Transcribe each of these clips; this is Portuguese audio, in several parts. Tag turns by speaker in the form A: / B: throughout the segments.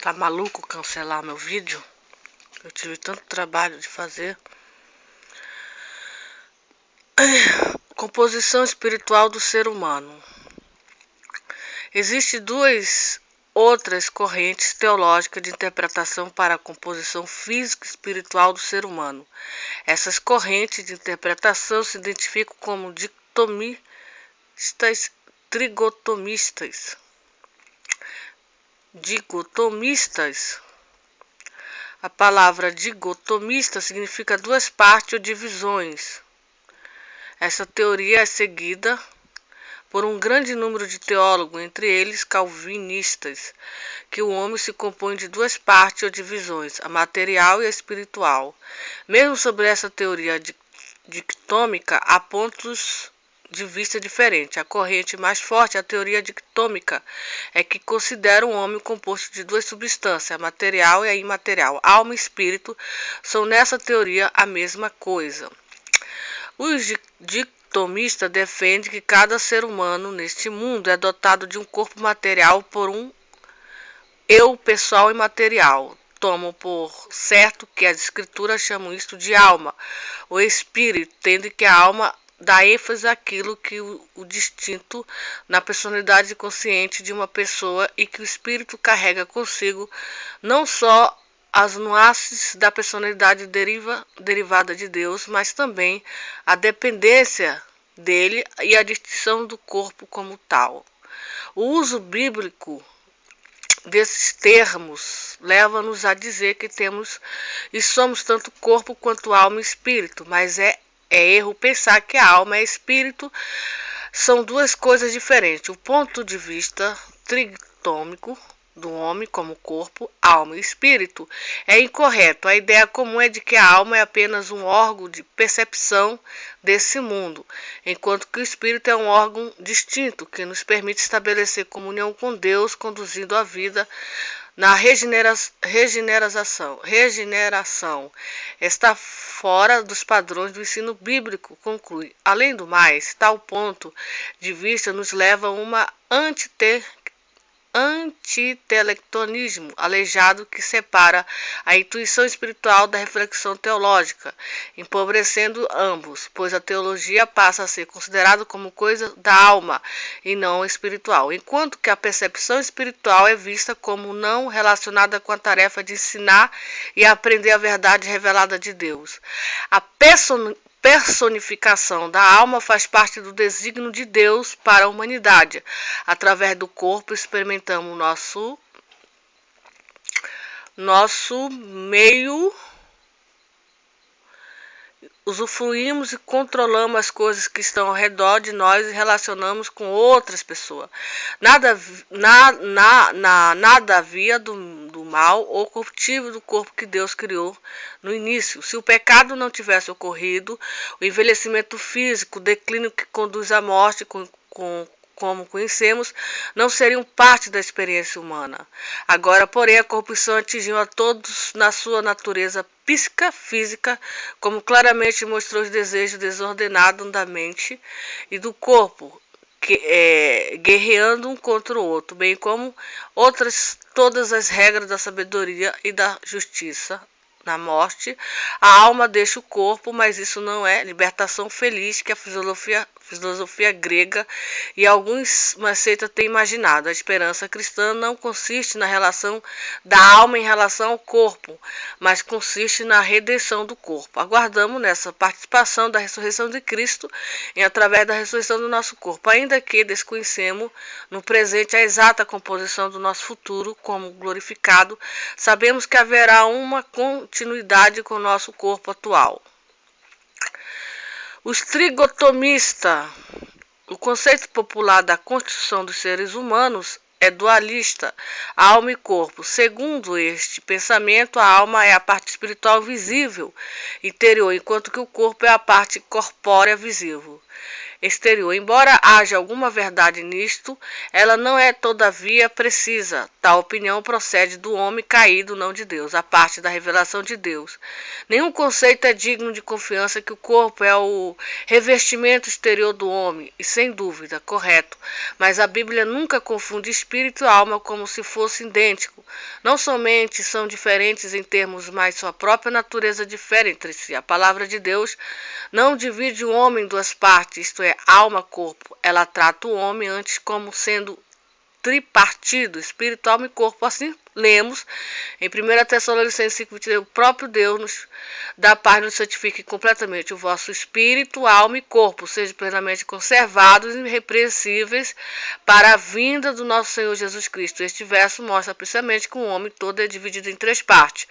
A: Tá maluco cancelar meu vídeo? Eu tive tanto trabalho de fazer. Composição espiritual do ser humano. Existem duas outras correntes teológicas de interpretação para a composição física e espiritual do ser humano. Essas correntes de interpretação se identificam como dicotomistas, trigotomistas, digotomistas. A palavra digotomista significa duas partes ou divisões. Essa teoria é seguida por um grande número de teólogos, entre eles calvinistas, que o homem se compõe de duas partes ou divisões, a material e a espiritual. Mesmo sobre essa teoria dictômica, há pontos de vista diferentes. A corrente mais forte, a teoria dictômica, é que considera o homem composto de duas substâncias, a material e a imaterial. Alma e espírito são nessa teoria a mesma coisa. Os dictomistas defendem que cada ser humano neste mundo é dotado de um corpo material por um eu pessoal e material. Tomam por certo que as escrituras chamam isto de alma, ou espírito, tendo que a alma dá ênfase àquilo que o distinto na personalidade consciente de uma pessoa e que o espírito carrega consigo não só as nuances da personalidade derivada de Deus, mas também a dependência dele e a distinção do corpo como tal. O uso bíblico desses termos leva-nos a dizer que temos e somos tanto corpo quanto alma e espírito, mas é erro pensar que a alma e espírito são duas coisas diferentes. O ponto de vista tritômico do homem como corpo, alma e espírito é incorreto. A ideia comum é de que a alma é apenas um órgão de percepção desse mundo, enquanto que o espírito é um órgão distinto que nos permite estabelecer comunhão com Deus, conduzindo a vida na regeneração. Está fora dos padrões do ensino bíblico, conclui. Além do mais, tal ponto de vista nos leva a uma antitelectonismo aleijado que separa a intuição espiritual da reflexão teológica, empobrecendo ambos, pois a teologia passa a ser considerada como coisa da alma e não espiritual, enquanto que a percepção espiritual é vista como não relacionada com a tarefa de ensinar e aprender a verdade revelada de Deus. A personificação da alma faz parte do desígnio de Deus para a humanidade. Através do corpo experimentamos nosso meio, usufruímos e controlamos as coisas que estão ao redor de nós e relacionamos com outras pessoas. Nada havia do mal ou corruptível do corpo que Deus criou no início. Se o pecado não tivesse ocorrido, o envelhecimento físico, o declínio que conduz à morte, como conhecemos, não seriam parte da experiência humana. Agora, porém, a corrupção atingiu a todos na sua natureza psíquica, física, como claramente mostrou os desejos desordenados da mente e do corpo, guerreando um contra o outro, bem como todas as regras da sabedoria e da justiça. Na morte, a alma deixa o corpo, mas isso não é libertação feliz que a filosofia grega e algumas seitas têm imaginado. A esperança cristã não consiste na relação da alma em relação ao corpo, mas consiste na redenção do corpo. Aguardamos nessa participação da ressurreição de Cristo e através da ressurreição do nosso corpo, ainda que desconhecemos no presente a exata composição do nosso futuro como glorificado, sabemos que haverá uma continuidade com o nosso corpo atual. Os trigotomistas. O conceito popular da constituição dos seres humanos é dualista, alma e corpo. Segundo este pensamento, a alma é a parte espiritual visível, interior, enquanto que o corpo é a parte corpórea visível, exterior. Embora haja alguma verdade nisto, ela não é todavia precisa. Tal opinião procede do homem caído, não de Deus, a parte da revelação de Deus. Nenhum conceito é digno de confiança que o corpo é o revestimento exterior do homem, e sem dúvida, correto. Mas a Bíblia nunca confunde espírito e alma como se fossem idênticos. Não somente são diferentes em termos, mas sua própria natureza difere entre si. A palavra de Deus não divide o homem em duas partes, isto é, alma e corpo. Ela trata o homem antes como sendo tripartido, espírito, alma e corpo. Assim lemos em 1 Tessalonicenses 5:23, o próprio Deus nos dá paz, nos santifique completamente o vosso espírito, alma e corpo, sejam plenamente conservados e irrepreensíveis para a vinda do nosso Senhor Jesus Cristo. Este verso mostra precisamente que o homem todo é dividido em três partes.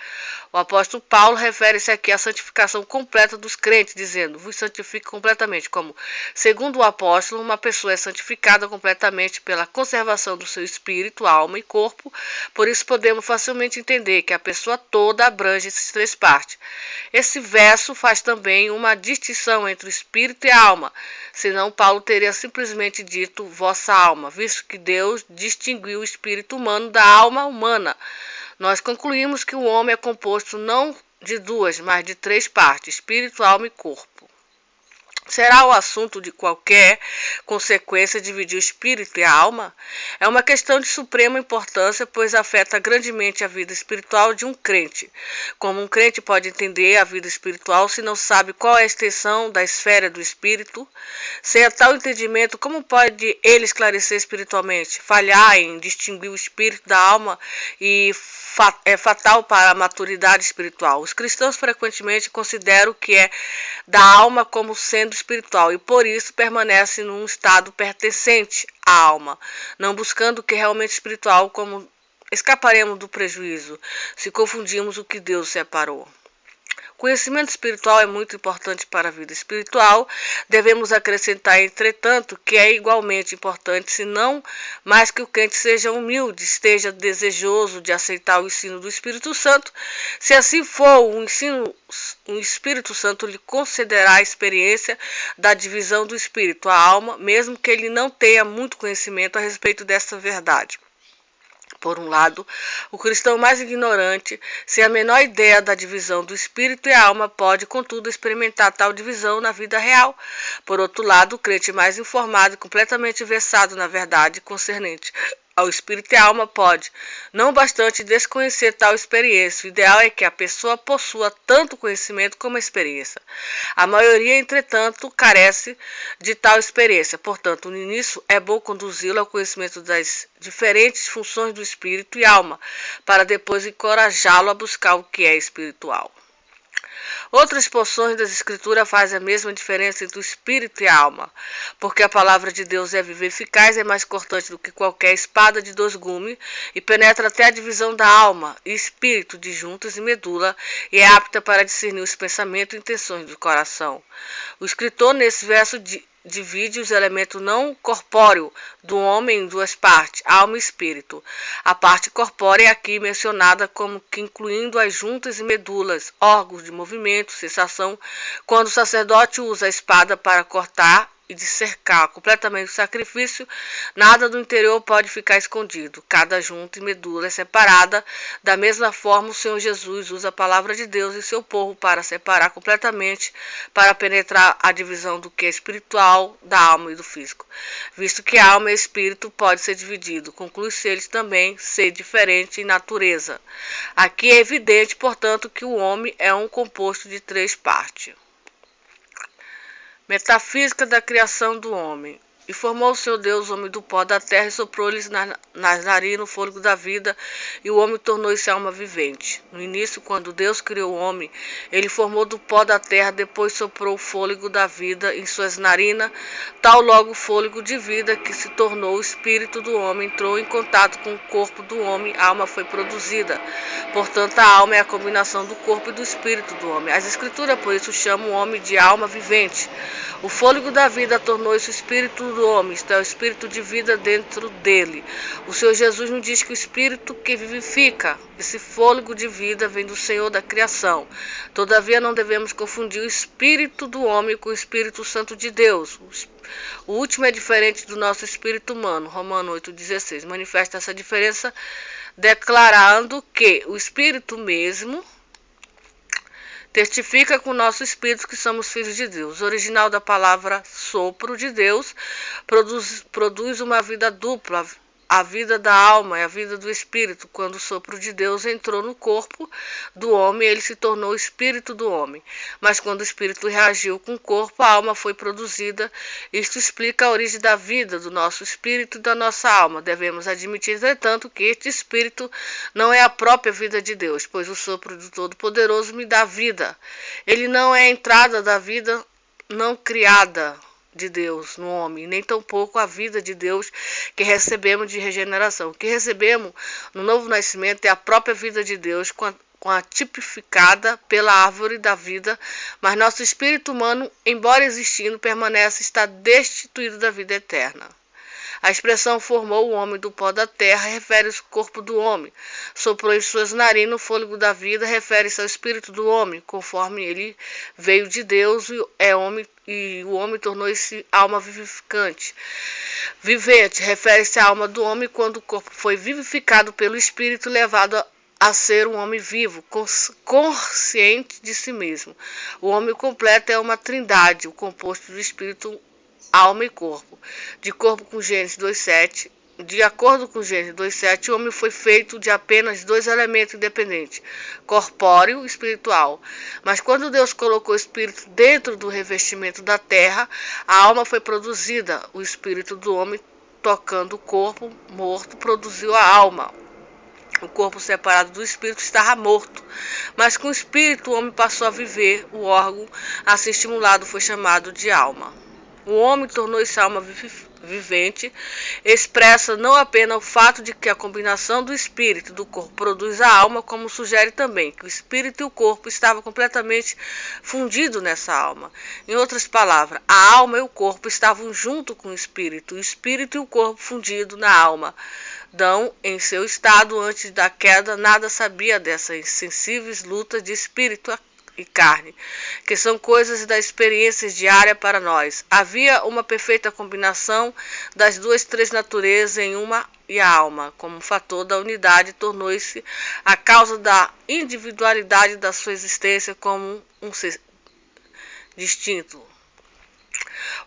A: O apóstolo Paulo refere-se aqui à santificação completa dos crentes, dizendo: vos santifique completamente, como, segundo o apóstolo, uma pessoa é santificada completamente pela conservação do seu espírito, alma e corpo. Por isso podemos facilmente entender que a pessoa toda abrange essas três partes. Esse verso faz também uma distinção entre o espírito e a alma, senão Paulo teria simplesmente dito vossa alma, visto que Deus distinguiu o espírito humano da alma humana. Nós concluímos que o homem é composto não de duas, mas de três partes, espírito, alma e corpo. Será o assunto de qualquer consequência dividir o espírito e a alma? É uma questão de suprema importância, pois afeta grandemente a vida espiritual de um crente. Como um crente pode entender a vida espiritual se não sabe qual é a extensão da esfera do espírito? Sem tal entendimento, como pode ele esclarecer espiritualmente? Falhar em distinguir o espírito da alma é fatal para a maturidade espiritual. Os cristãos frequentemente consideram o que é da alma como sendo espiritual e por isso permanecem num estado pertencente à alma, não buscando o que é realmente espiritual, como escaparemos do prejuízo se confundirmos o que Deus separou. Conhecimento espiritual é muito importante para a vida espiritual. Devemos acrescentar, entretanto, que é igualmente importante, se não mais, que o crente seja humilde, esteja desejoso de aceitar o ensino do Espírito Santo. Se assim for, o Espírito Santo lhe concederá a experiência da divisão do espírito, a alma, mesmo que ele não tenha muito conhecimento a respeito dessa verdade. Por um lado, o cristão mais ignorante, sem a menor ideia da divisão do espírito e alma, pode, contudo, experimentar tal divisão na vida real. Por outro lado, o crente mais informado e completamente versado na verdade concernente ao espírito e alma pode, não bastante, desconhecer tal experiência. O ideal é que a pessoa possua tanto conhecimento como experiência. A maioria, entretanto, carece de tal experiência. Portanto, no início é bom conduzi-lo ao conhecimento das diferentes funções do espírito e alma, para depois encorajá-lo a buscar o que é espiritual. Outras porções das Escrituras fazem a mesma diferença entre o espírito e a alma, porque a palavra de Deus é viva e eficaz, é mais cortante do que qualquer espada de dois gumes, e penetra até a divisão da alma e espírito, de juntas e medula, e é apta para discernir os pensamentos e intenções do coração. O escritor, nesse verso, divide os elementos não corpóreos do homem em duas partes, alma e espírito. A parte corpórea é aqui mencionada como que incluindo as juntas e medulas, órgãos de movimento, sensação. Quando o sacerdote usa a espada para cortar e de cercar completamente o sacrifício, nada do interior pode ficar escondido. Cada junta e medula é separada. Da mesma forma, o Senhor Jesus usa a palavra de Deus e seu povo para separar completamente, para penetrar a divisão do que é espiritual, da alma e do físico. Visto que a alma e espírito pode ser dividido, conclui-se eles também ser diferente em natureza. Aqui é evidente, portanto, que o homem é um composto de três partes. Metafísica da criação do homem. E formou o Senhor Deus o homem do pó da terra e soprou-lhes nas narinas o fôlego da vida, e o homem tornou-se alma vivente. No início, quando Deus criou o homem, ele formou do pó da terra, depois soprou o fôlego da vida em suas narinas, tal logo o fôlego de vida que se tornou o espírito do homem, entrou em contato com o corpo do homem, a alma foi produzida. Portanto, a alma é a combinação do corpo e do espírito do homem. As Escrituras, por isso, chamam o homem de alma vivente. O fôlego da vida tornou-se o espírito do homem, isto é, o espírito de vida dentro dele. O Senhor Jesus nos diz que o espírito que vivifica, esse fôlego de vida, vem do Senhor da criação. Todavia não devemos confundir o espírito do homem com o Espírito Santo de Deus. O último é diferente do nosso espírito humano. Romanos 8,16 manifesta essa diferença, declarando que o espírito mesmo testifica com o nosso espírito que somos filhos de Deus. O original da palavra sopro de Deus produz uma vida dupla, a vida da alma e a vida do espírito. Quando o sopro de Deus entrou no corpo do homem, ele se tornou o espírito do homem. Mas quando o espírito reagiu com o corpo, a alma foi produzida. Isto explica a origem da vida do nosso espírito e da nossa alma. Devemos admitir, entretanto, que este espírito não é a própria vida de Deus, pois o sopro do Todo-Poderoso me dá vida. Ele não é a entrada da vida não criada de Deus no homem, nem tampouco a vida de Deus que recebemos de regeneração. O que recebemos no novo nascimento é a própria vida de Deus, com a tipificada pela árvore da vida, mas nosso espírito humano, embora existindo, permanece, está destituído da vida eterna. A expressão formou o homem do pó da terra refere-se ao corpo do homem. Soprou em suas narinas o fôlego da vida, refere-se ao espírito do homem, conforme ele veio de Deus e o homem tornou-se alma vivificante. Vivente, refere-se à alma do homem quando o corpo foi vivificado pelo espírito, levado a ser um homem vivo, consciente de si mesmo. O homem completo é uma trindade, o composto do espírito, alma e corpo. De acordo com Gênesis 2,7, o homem foi feito de apenas dois elementos independentes, corpóreo e espiritual. Mas quando Deus colocou o espírito dentro do revestimento da terra, a alma foi produzida. O espírito do homem, tocando o corpo morto, produziu a alma. O corpo separado do espírito estava morto, mas com o espírito o homem passou a viver. O órgão assim estimulado foi chamado de alma. O homem tornou-se alma vivente, expressa não apenas o fato de que a combinação do espírito e do corpo produz a alma, como sugere também que o espírito e o corpo estavam completamente fundidos nessa alma. Em outras palavras, a alma e o corpo estavam junto com o espírito e o corpo fundidos na alma. Adão, em seu estado antes da queda, nada sabia dessas insensíveis lutas de espírito e carne, que são coisas da experiência diária para nós. Havia uma perfeita combinação das três naturezas em uma, e a alma, como fator da unidade, tornou-se a causa da individualidade da sua existência como um ser distinto.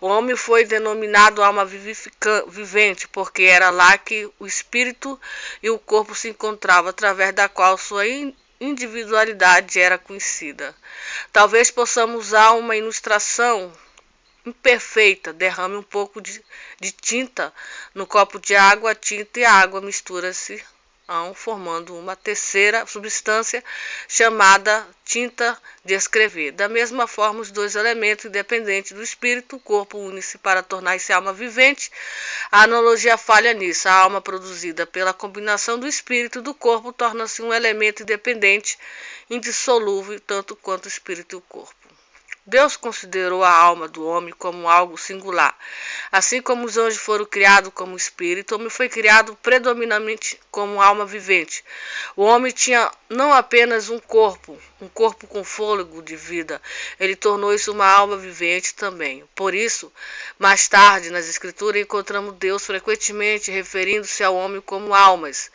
A: O homem foi denominado alma vivente, porque era lá que o espírito e o corpo se encontravam, através da qual sua individualidade era conhecida. Talvez possamos usar uma ilustração imperfeita. Derrame um pouco de tinta no copo de água. A tinta e a água misturam-se, formando uma terceira substância chamada tinta de escrever. Da mesma forma, os dois elementos independentes do espírito, o corpo, unem-se para tornar-se alma vivente. A analogia falha nisso. A alma produzida pela combinação do espírito e do corpo torna-se um elemento independente, indissolúvel, tanto quanto o espírito e o corpo. Deus considerou a alma do homem como algo singular. Assim como os anjos foram criados como espírito, o homem foi criado predominantemente como alma vivente. O homem tinha não apenas um corpo com fôlego de vida, ele tornou-se uma alma vivente também. Por isso, mais tarde, nas Escrituras, encontramos Deus frequentemente referindo-se ao homem como almas.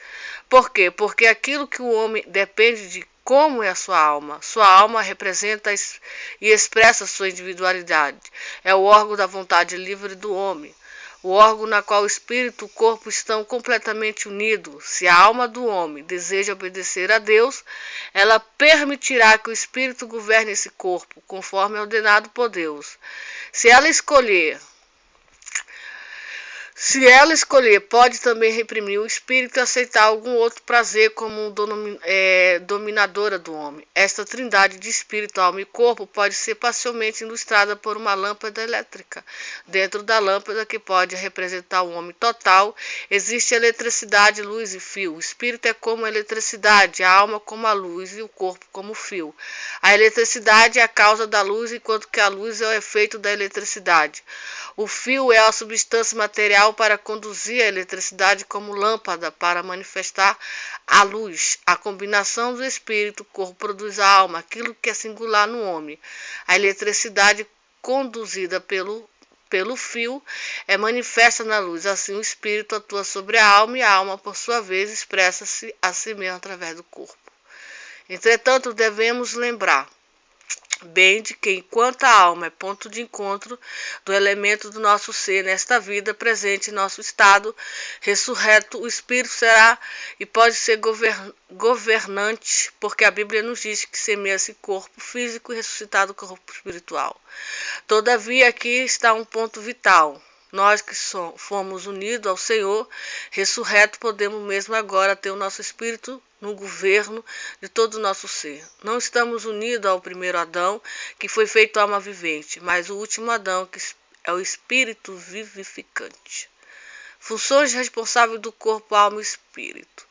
A: Por quê? Porque aquilo que o homem depende de como é a sua alma? Sua alma representa e expressa sua individualidade. É o órgão da vontade livre do homem, o órgão na qual o espírito e o corpo estão completamente unidos. Se a alma do homem deseja obedecer a Deus, ela permitirá que o espírito governe esse corpo, conforme ordenado por Deus. Se ela escolher Se ela escolher, pode também reprimir o espírito e aceitar algum outro prazer como dominadora do homem. Esta trindade de espírito, alma e corpo pode ser parcialmente ilustrada por uma lâmpada elétrica. Dentro da lâmpada, que pode representar o homem total, existe eletricidade, luz e fio. O espírito é como a eletricidade, a alma como a luz e o corpo como o fio. A eletricidade é a causa da luz, enquanto que a luz é o efeito da eletricidade. O fio é a substância material para conduzir a eletricidade, como lâmpada para manifestar a luz. A combinação do espírito, corpo produz a alma, aquilo que é singular no homem. A eletricidade conduzida pelo fio é manifesta na luz. Assim, o espírito atua sobre a alma e a alma, por sua vez, expressa-se a si mesmo através do corpo. Entretanto, devemos lembrar bem de que, enquanto a alma é ponto de encontro do elemento do nosso ser nesta vida presente em nosso estado ressurreto, o espírito será e pode ser governante, porque a Bíblia nos diz que semeia-se corpo físico e ressuscitado corpo espiritual. Todavia, aqui está um ponto vital. Nós que fomos unidos ao Senhor ressurreto, podemos mesmo agora ter o nosso espírito no governo de todo o nosso ser. Não estamos unidos ao primeiro Adão, que foi feito alma vivente, mas o último Adão, que é o espírito vivificante. Funções responsáveis do corpo, alma e espírito.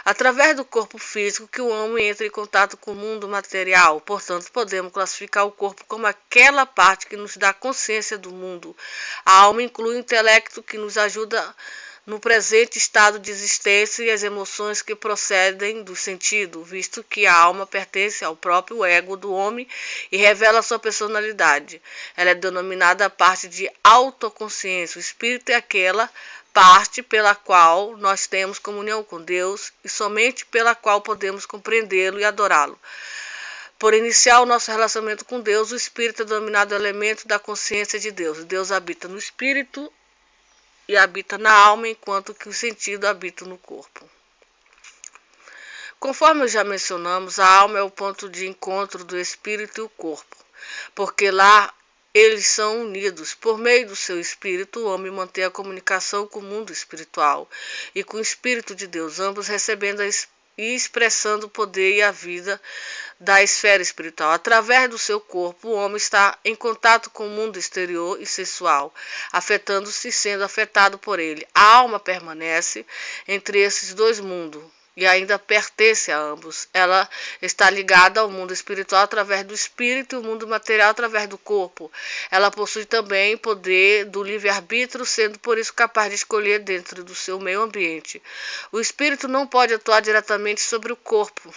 A: Através do corpo físico que o homem entra em contato com o mundo material, portanto, podemos classificar o corpo como aquela parte que nos dá consciência do mundo. A alma inclui o intelecto que nos ajuda no presente estado de existência e as emoções que procedem do sentido, visto que a alma pertence ao próprio ego do homem e revela sua personalidade. Ela é denominada a parte de autoconsciência. O espírito é aquela parte pela qual nós temos comunhão com Deus e somente pela qual podemos compreendê-lo e adorá-lo. Por iniciar o nosso relacionamento com Deus, o espírito é denominado elemento da consciência de Deus. Deus habita no espírito e habita na alma, enquanto que o sentido habita no corpo. Conforme já mencionamos, a alma é o ponto de encontro do espírito e o corpo, porque lá eles são unidos. Por meio do seu espírito, o homem mantém a comunicação com o mundo espiritual e com o Espírito de Deus, ambos recebendo e expressando o poder e a vida da esfera espiritual. Através do seu corpo, o homem está em contato com o mundo exterior e sensual, afetando-se e sendo afetado por ele. A alma permanece entre esses dois mundos e ainda pertence a ambos. Ela está ligada ao mundo espiritual através do espírito e o mundo material através do corpo. Ela possui também poder do livre-arbítrio, sendo por isso capaz de escolher dentro do seu meio ambiente. O espírito não pode atuar diretamente sobre o corpo.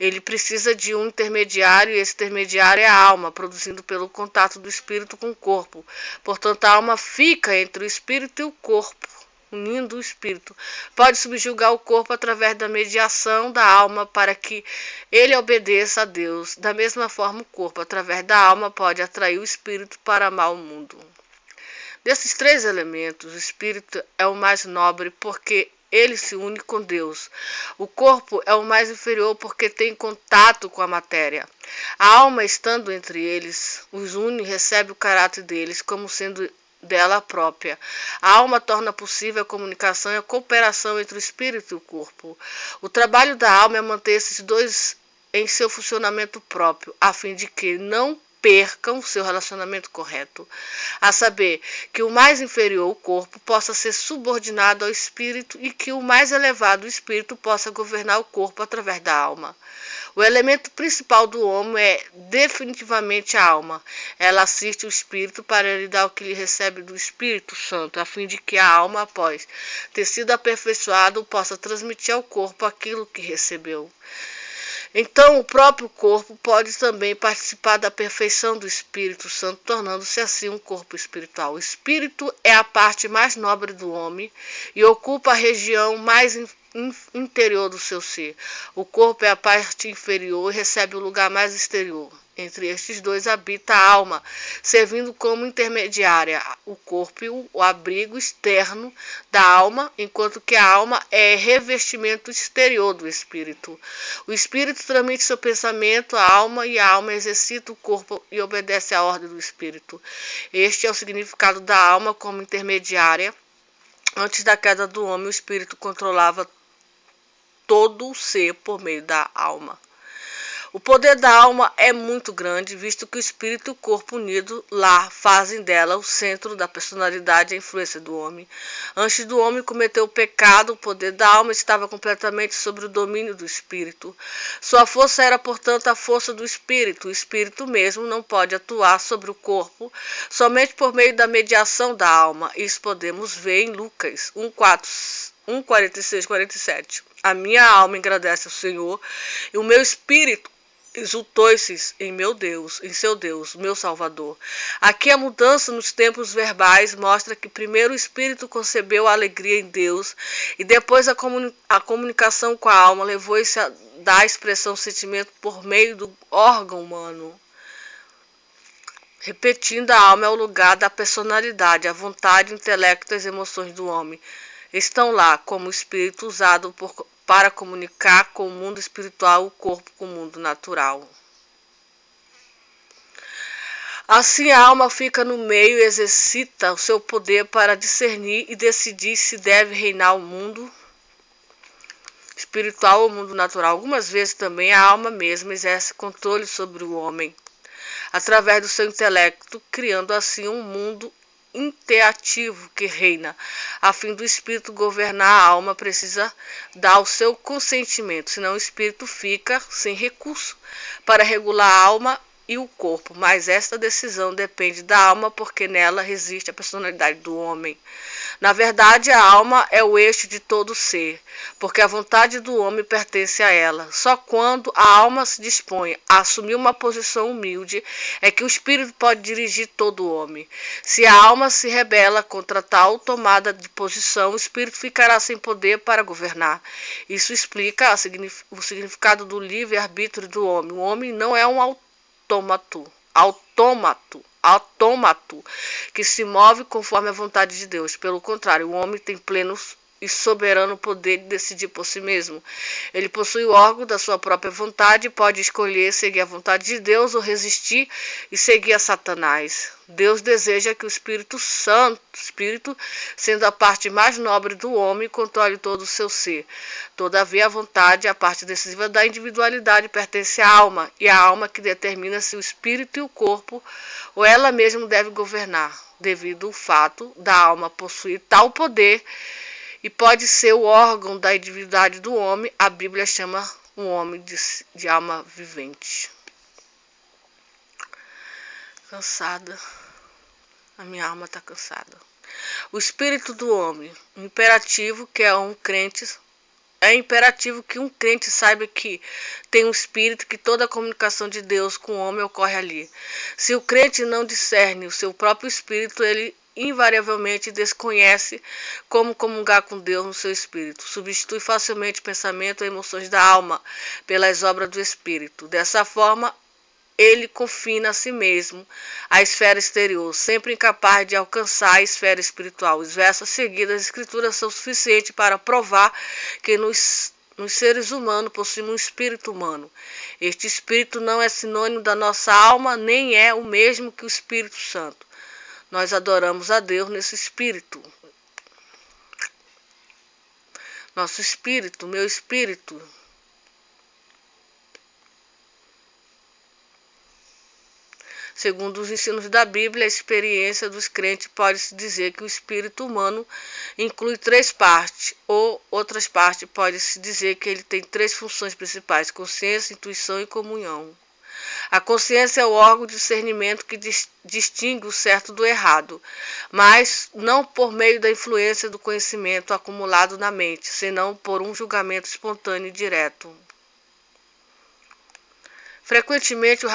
A: Ele precisa de um intermediário, e esse intermediário é a alma, produzindo pelo contato do espírito com o corpo. Portanto, a alma fica entre o espírito e o corpo, unindo o espírito. Pode subjugar o corpo através da mediação da alma para que ele obedeça a Deus. Da mesma forma, o corpo, através da alma, pode atrair o espírito para amar o mundo. Desses três elementos, o espírito é o mais nobre porque ele se une com Deus. O corpo é o mais inferior porque tem contato com a matéria. A alma, estando entre eles, os une e recebe o caráter deles como sendo dela própria. A alma torna possível a comunicação e a cooperação entre o espírito e o corpo. O trabalho da alma é manter esses dois em seu funcionamento próprio, a fim de que não percam seu relacionamento correto, a saber, que o mais inferior, o corpo, possa ser subordinado ao espírito e que o mais elevado, o espírito, possa governar o corpo através da alma. O elemento principal do homem é definitivamente a alma. Ela assiste o espírito para lhe dar o que lhe recebe do Espírito Santo, a fim de que a alma, após ter sido aperfeiçoada, possa transmitir ao corpo aquilo que recebeu. Então, o próprio corpo pode também participar da perfeição do Espírito Santo, tornando-se assim um corpo espiritual. O espírito é a parte mais nobre do homem e ocupa a região mais interior do seu ser. O corpo é a parte inferior e recebe o lugar mais exterior. Entre estes dois habita a alma, servindo como intermediária, o corpo e o abrigo externo da alma, enquanto que a alma é revestimento exterior do espírito. O espírito transmite seu pensamento à alma e a alma exercita o corpo e obedece à ordem do espírito. Este é o significado da alma como intermediária Antes da queda do homem, o espírito controlava todo o ser por meio da alma. O poder da alma é muito grande, visto que o espírito e o corpo unidos lá fazem dela o centro da personalidade e a influência do homem. Antes do homem cometer o pecado, o poder da alma estava completamente sob o domínio do espírito. Sua força era, portanto, a força do espírito. O espírito mesmo não pode atuar sobre o corpo somente por meio da mediação da alma. Isso podemos ver em Lucas 1:46, 47. A minha alma engrandece o Senhor e o meu espírito exultou-se em meu Deus, em seu Deus, meu Salvador. Aqui a mudança nos tempos verbais mostra que primeiro o espírito concebeu a alegria em Deus e depois a comunicação com a alma levou-se a dar expressão ao sentimento por meio do órgão humano. Repetindo, a alma é o lugar da personalidade, a vontade, o intelecto e as emoções do homem. Estão lá como espírito usado para comunicar com o mundo espiritual, o corpo com o mundo natural. Assim a alma fica no meio e exercita o seu poder para discernir e decidir se deve reinar o mundo espiritual ou o mundo natural. Algumas vezes também a alma mesma exerce controle sobre o homem, através do seu intelecto, criando assim um mundo interativo que reina. A fim do espírito governar a alma, precisa dar o seu consentimento, senão o espírito fica sem recurso para regular a alma e o corpo, mas esta decisão depende da alma porque nela reside a personalidade do homem. Na verdade, a alma é o eixo de todo ser, porque a vontade do homem pertence a ela. Só quando a alma se dispõe a assumir uma posição humilde é que o espírito pode dirigir todo o homem. Se a alma se rebela contra tal tomada de posição, o espírito ficará sem poder para governar. Isso explica o significado do livre-arbítrio do homem. O homem não é um autômato que se move conforme a vontade de Deus. Pelo contrário, o homem tem pleno e soberano poder de decidir por si mesmo. Ele possui o órgão da sua própria vontade e pode escolher seguir a vontade de Deus ou resistir e seguir a Satanás. Deus deseja que o Espírito Santo, sendo a parte mais nobre do homem, controle todo o seu ser. Todavia, a vontade, a parte decisiva da individualidade, pertence à alma, e a alma que determina se o espírito e o corpo ou ela mesma deve governar, devido ao fato da alma possuir tal poder e pode ser o órgão da individualidade do homem. A Bíblia chama o homem de alma vivente. Cansada. A minha alma está cansada. O espírito do homem. Imperativo que é imperativo que um crente saiba que tem um espírito, que toda a comunicação de Deus com o homem ocorre ali. Se o crente não discerne o seu próprio espírito, ele invariavelmente desconhece como comungar com Deus no seu espírito. Substitui facilmente pensamento e emoções da alma pelas obras do espírito. Dessa forma, ele confina a si mesmo à esfera exterior, sempre incapaz de alcançar a esfera espiritual. Os versos a seguir das Escrituras são suficientes para provar que nos seres humanos possuímos um espírito humano. Este espírito não é sinônimo da nossa alma, nem é o mesmo que o Espírito Santo. Nós adoramos a Deus nesse espírito. Nosso espírito, meu espírito. Segundo os ensinos da Bíblia, a experiência dos crentes pode-se dizer que o espírito humano inclui 3 partes, ou outras partes pode-se dizer que ele tem 3 funções principais: consciência, intuição e comunhão. A consciência é o órgão de discernimento que distingue o certo do errado, mas não por meio da influência do conhecimento acumulado na mente, senão por um julgamento espontâneo e direto. Frequentemente, o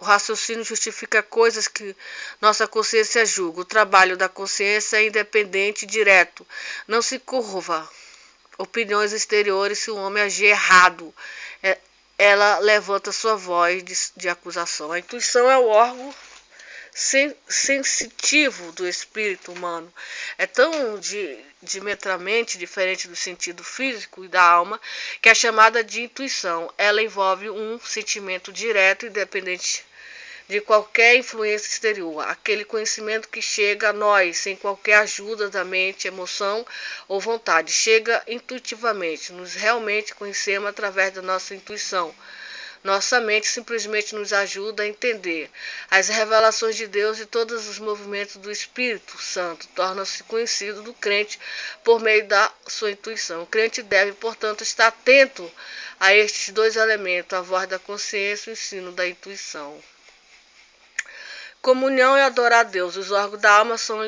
A: raciocínio justifica coisas que nossa consciência julga. O trabalho da consciência é independente e direto. Não se curva opiniões exteriores. Se o homem agir errado, ela levanta sua voz de acusação. A intuição é o órgão sensitivo do espírito humano. É tão diametralmente diferente do sentido físico e da alma que é chamada de intuição. Ela envolve um sentimento direto e de qualquer influência exterior, aquele conhecimento que chega a nós sem qualquer ajuda da mente, emoção ou vontade, chega intuitivamente, nos realmente conhecemos através da nossa intuição. Nossa mente simplesmente nos ajuda a entender as revelações de Deus e todos os movimentos do Espírito Santo. Torna-se conhecido do crente por meio da sua intuição. O crente deve, portanto, estar atento a estes dois elementos, a voz da consciência e o ensino da intuição. Comunhão e adorar a Deus. Os órgãos da alma são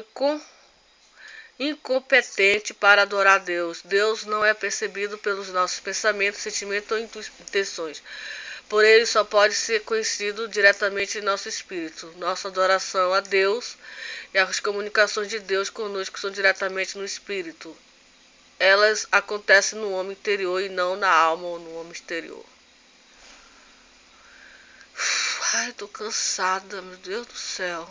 A: incompetentes para adorar a Deus. Deus não é percebido pelos nossos pensamentos, sentimentos ou intenções. Por ele só pode ser conhecido diretamente em nosso espírito. Nossa adoração a Deus e as comunicações de Deus conosco são diretamente no espírito. Elas acontecem no homem interior e não na alma ou no homem exterior. Ai, tô cansada, meu Deus do céu.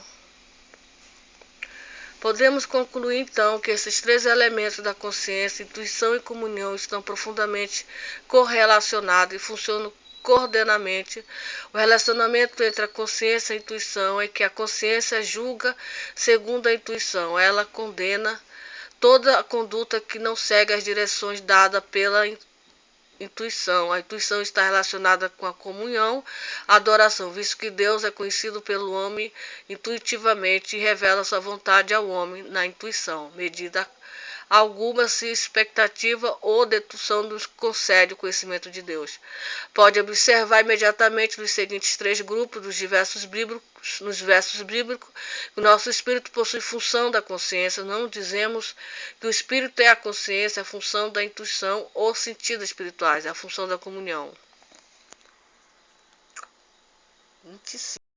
A: Podemos concluir então que esses três elementos da consciência, intuição e comunhão, estão profundamente correlacionados e funcionam coordenadamente. O relacionamento entre a consciência e a intuição é que a consciência julga segundo a intuição. Ela condena toda a conduta que não segue as direções dadas pela intuição. A intuição está relacionada com a comunhão, a adoração, visto que Deus é conhecido pelo homem intuitivamente e revela sua vontade ao homem na intuição. Medida alguma, se expectativa ou dedução nos concede o conhecimento de Deus. Pode observar imediatamente nos seguintes três grupos nos versos bíblicos, que o nosso espírito possui função da consciência. Não dizemos que o espírito é a consciência, a função da intuição ou sentidos espirituais, a função da comunhão. 25.